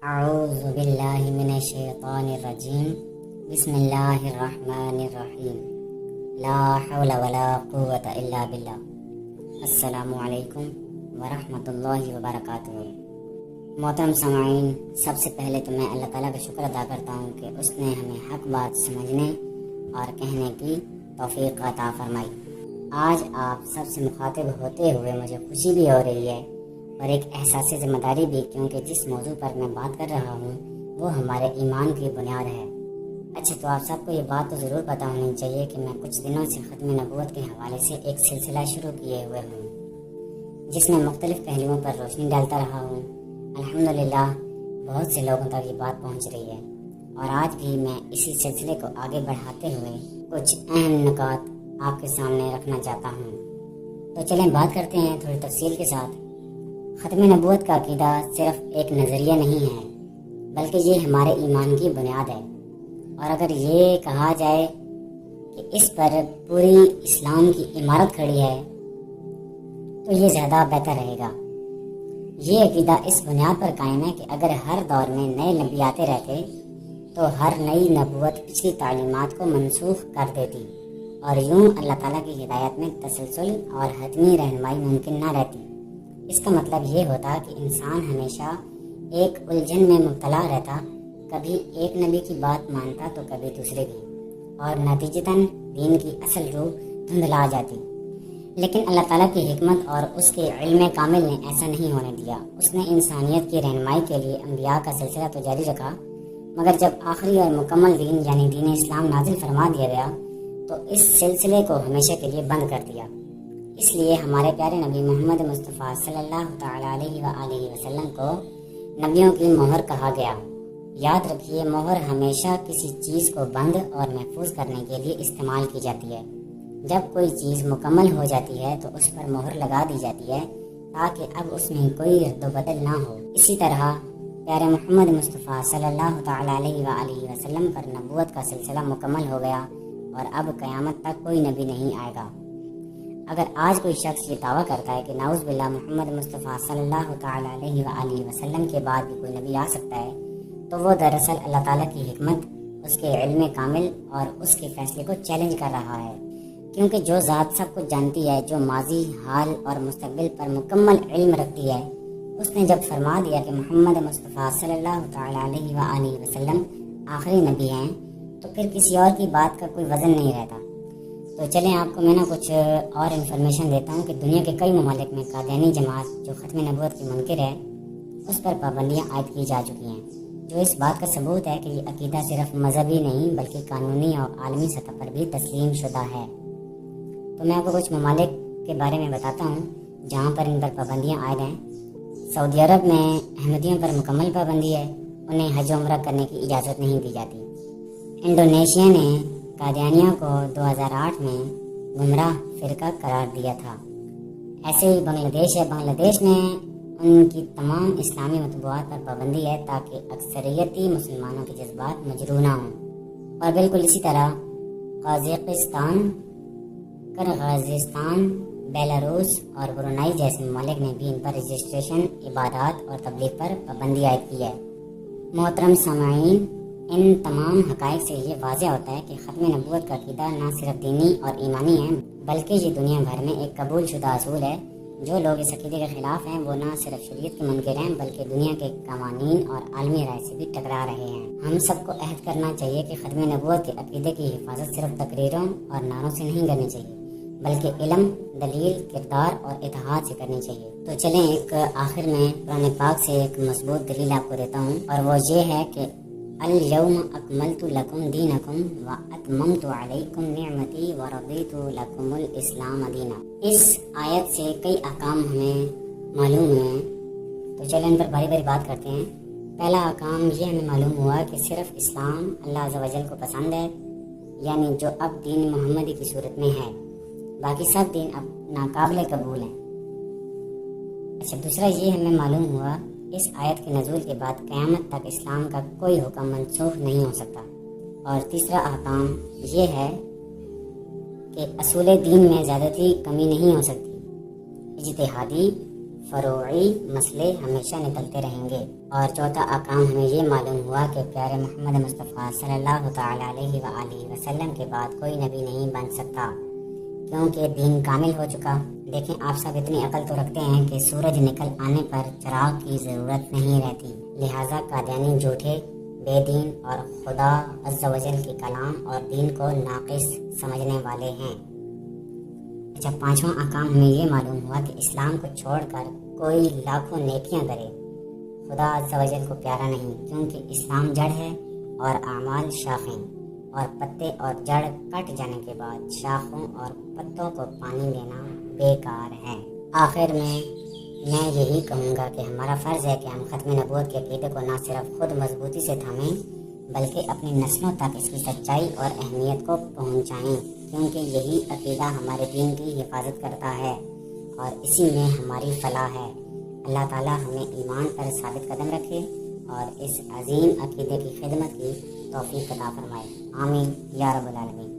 اعوذ باللہ من الشیطان الرجیم بسم اللہ الرحمن الرحیم لا حول ولا قوة الا باللہ۔ السلام علیکم ورحمۃ اللہ وبرکاتہ۔ محترم سامعین، سب سے پہلے تو میں اللہ تعالیٰ کا شکر ادا کرتا ہوں کہ اس نے ہمیں حق بات سمجھنے اور کہنے کی توفیق عطا فرمائی۔ آج آپ سب سے مخاطب ہوتے ہوئے مجھے خوشی بھی ہو رہی ہے اور ایک احساس ذمہ داری بھی، کیونکہ جس موضوع پر میں بات کر رہا ہوں وہ ہمارے ایمان کی بنیاد ہے۔ اچھا، تو آپ سب کو یہ بات تو ضرور پتہ ہونی چاہیے کہ میں کچھ دنوں سے ختم نبوت کے حوالے سے ایک سلسلہ شروع کیے ہوئے ہوں، جس میں مختلف پہلوؤں پر روشنی ڈالتا رہا ہوں۔ الحمدللہ بہت سے لوگوں تک یہ بات پہنچ رہی ہے، اور آج بھی میں اسی سلسلے کو آگے بڑھاتے ہوئے کچھ اہم نکات آپ کے سامنے رکھنا چاہتا ہوں۔ تو چلیں بات کرتے ہیں تھوڑی تفصیل کے ساتھ۔ ختم نبوت کا عقیدہ صرف ایک نظریہ نہیں ہے، بلکہ یہ ہمارے ایمان کی بنیاد ہے، اور اگر یہ کہا جائے کہ اس پر پوری اسلام کی عمارت کھڑی ہے تو یہ زیادہ بہتر رہے گا۔ یہ عقیدہ اس بنیاد پر قائم ہے کہ اگر ہر دور میں نئے نبی آتے رہتے تو ہر نئی نبوت پچھلی تعلیمات کو منسوخ کر دیتی، اور یوں اللہ تعالیٰ کی ہدایت میں تسلسل اور حتمی رہنمائی ممکن نہ رہتی۔ اس کا مطلب یہ ہوتا کہ انسان ہمیشہ ایک الجھن میں مبتلا رہتا، کبھی ایک نبی کی بات مانتا تو کبھی دوسرے کی، اور نتیجتاً دین کی اصل روح دھندلا جاتی۔ لیکن اللہ تعالیٰ کی حکمت اور اس کے علم کامل نے ایسا نہیں ہونے دیا۔ اس نے انسانیت کی رہنمائی کے لیے انبیاء کا سلسلہ تو جاری رکھا، مگر جب آخری اور مکمل دین یعنی دین اسلام نازل فرما دیا گیا تو اس سلسلے کو ہمیشہ کے لیے بند کر دیا۔ اس لیے ہمارے پیارے نبی محمد مصطفیٰ صلی اللہ تعالیٰ علیہ وآلہ وسلم کو نبیوں کی مہر کہا گیا۔ یاد رکھیے، مہر ہمیشہ کسی چیز کو بند اور محفوظ کرنے کے لیے استعمال کی جاتی ہے۔ جب کوئی چیز مکمل ہو جاتی ہے تو اس پر مہر لگا دی جاتی ہے تاکہ اب اس میں کوئی رد و بدل نہ ہو۔ اسی طرح پیارے محمد مصطفیٰ صلی اللہ تعالیٰ علیہ وآلہ وسلم پر نبوت کا سلسلہ مکمل ہو گیا، اور اب قیامت تک کوئی نبی نہیں آئے گا۔ اگر آج کوئی شخص یہ دعویٰ کرتا ہے کہ نعوذ باللہ محمد مصطفیٰ صلی اللہ تعالیٰ علیہ وآلہ وسلم کے بعد بھی کوئی نبی آ سکتا ہے، تو وہ دراصل اللہ تعالیٰ کی حکمت، اس کے علم کامل اور اس کے فیصلے کو چیلنج کر رہا ہے، کیونکہ جو ذات سب کچھ جانتی ہے، جو ماضی، حال اور مستقبل پر مکمل علم رکھتی ہے، اس نے جب فرما دیا کہ محمد مصطفیٰ صلی اللہ تعالیٰ علیہ وآلہ وسلم آخری نبی ہیں، تو پھر کسی اور کی بات کا کوئی وزن نہیں رہتا۔ تو چلیں آپ کو میں کچھ اور انفارمیشن دیتا ہوں کہ دنیا کے کئی ممالک میں قادیانی جماعت جو ختم نبوت کی منکر ہے، اس پر پابندیاں عائد کی جا چکی ہیں، جو اس بات کا ثبوت ہے کہ یہ عقیدہ صرف مذہبی نہیں بلکہ قانونی اور عالمی سطح پر بھی تسلیم شدہ ہے۔ تو میں آپ کو کچھ ممالک کے بارے میں بتاتا ہوں جہاں پر ان پر پابندیاں عائد ہیں۔ سعودی عرب میں احمدیوں پر مکمل پابندی ہے، انہیں حج و عمرہ کرنے کی اجازت نہیں دی جاتی۔ انڈونیشیا نے قادیانیوں کو 2008 میں گمراہ فرقہ قرار دیا تھا۔ ایسے ہی بنگلہ دیش ہے، بنگلہ دیش نے ان کی تمام اسلامی مطبوعات پر پابندی ہے تاکہ اکثریتی مسلمانوں کے جذبات مجروح نہ ہوں۔ اور بالکل اسی طرح قازقستان، قرغیزستان، بیلاروس اور برونائی جیسے ممالک نے بھی ان پر رجسٹریشن، عبادات اور تبلیغ پر پابندی عائد کی ہے۔ محترم سامعین، ان تمام حقائق سے یہ واضح ہوتا ہے کہ ختم نبوت کا عقیدہ نہ صرف دینی اور ایمانی ہے بلکہ یہ دنیا بھر میں ایک قبول شدہ اصول ہے۔ جو لوگ اس عقیدے کے خلاف ہیں وہ نہ صرف شریعت کے منکر ہیں بلکہ دنیا کے قوانین اور عالمی رائے سے بھی ٹکرا رہے ہیں۔ ہم سب کو عہد کرنا چاہیے کہ ختم نبوت کے عقیدے کی حفاظت صرف تقریروں اور نعروں سے نہیں کرنی چاہیے بلکہ علم، دلیل، کردار اور اتحاد سے کرنی چاہیے۔ تو چلیں ایک آخر میں قرآن پاک سے ایک مضبوط دلیل آپ کو دیتا ہوں، اور وہ یہ ہے کہ اليوم اکملت لکم دینکم واتممت علیکم نعمتی ورضیت لکم الاسلام دینا۔ اس آیت سے کئی احکام ہمیں معلوم ہیں، تو چلیں ان پر باری باری بات کرتے ہیں۔ پہلا احکام یہ ہمیں معلوم ہوا کہ صرف اسلام اللہ عز و جل کو پسند ہے، یعنی جو اب دین محمدی کی صورت میں ہے، باقی سب دین اب ناقابل قبول ہیں۔ اچھا، دوسرا یہ ہمیں معلوم ہوا اس آیت کے نزول کے بعد قیامت تک اسلام کا کوئی حکم منسوخ نہیں ہو سکتا۔ اور تیسرا احکام یہ ہے کہ اصول دین میں زیادتی کمی نہیں ہو سکتی، اجتہادی فروعی مسئلے ہمیشہ نکلتے رہیں گے۔ اور چوتھا اقام ہمیں یہ معلوم ہوا کہ پیارے محمد مصطفیٰ صلی اللہ تعالیٰ علیہ وآلہ وسلم کے بعد کوئی نبی نہیں بن سکتا، کیونکہ دین کامل ہو چکا۔ دیکھیں آپ سب اتنی عقل تو رکھتے ہیں کہ سورج نکل آنے پر چراغ کی ضرورت نہیں رہتی، لہٰذا قادیانی جھوٹے، بے دین اور خدا عز و جل کے کلام اور دین کو ناقص سمجھنے والے ہیں۔ اچھا، پانچواں احکام ہمیں یہ معلوم ہوا کہ اسلام کو چھوڑ کر کوئی لاکھوں نیکیاں کرے خدا عز و جل کو پیارا نہیں، کیونکہ اسلام جڑ ہے اور اعمال شاخیں، اور پتے اور جڑ کٹ جانے کے بعد شاخوں اور پتوں کو پانی دینا بیکار ہے۔ آخر میں یہی کہوں گا کہ ہمارا فرض ہے کہ ہم ختم نبوت کے عقیدے کو نہ صرف خود مضبوطی سے تھامیں بلکہ اپنی نسلوں تک اس کی سچائی اور اہمیت کو پہنچائیں، کیونکہ یہی عقیدہ ہمارے دین کی حفاظت کرتا ہے اور اسی میں ہماری فلاح ہے۔ اللہ تعالی ہمیں ایمان پر ثابت قدم رکھے اور اس عظیم عقیدے کی خدمت کی توفیق عطا فرمائے۔ آمین یا رب العالمین۔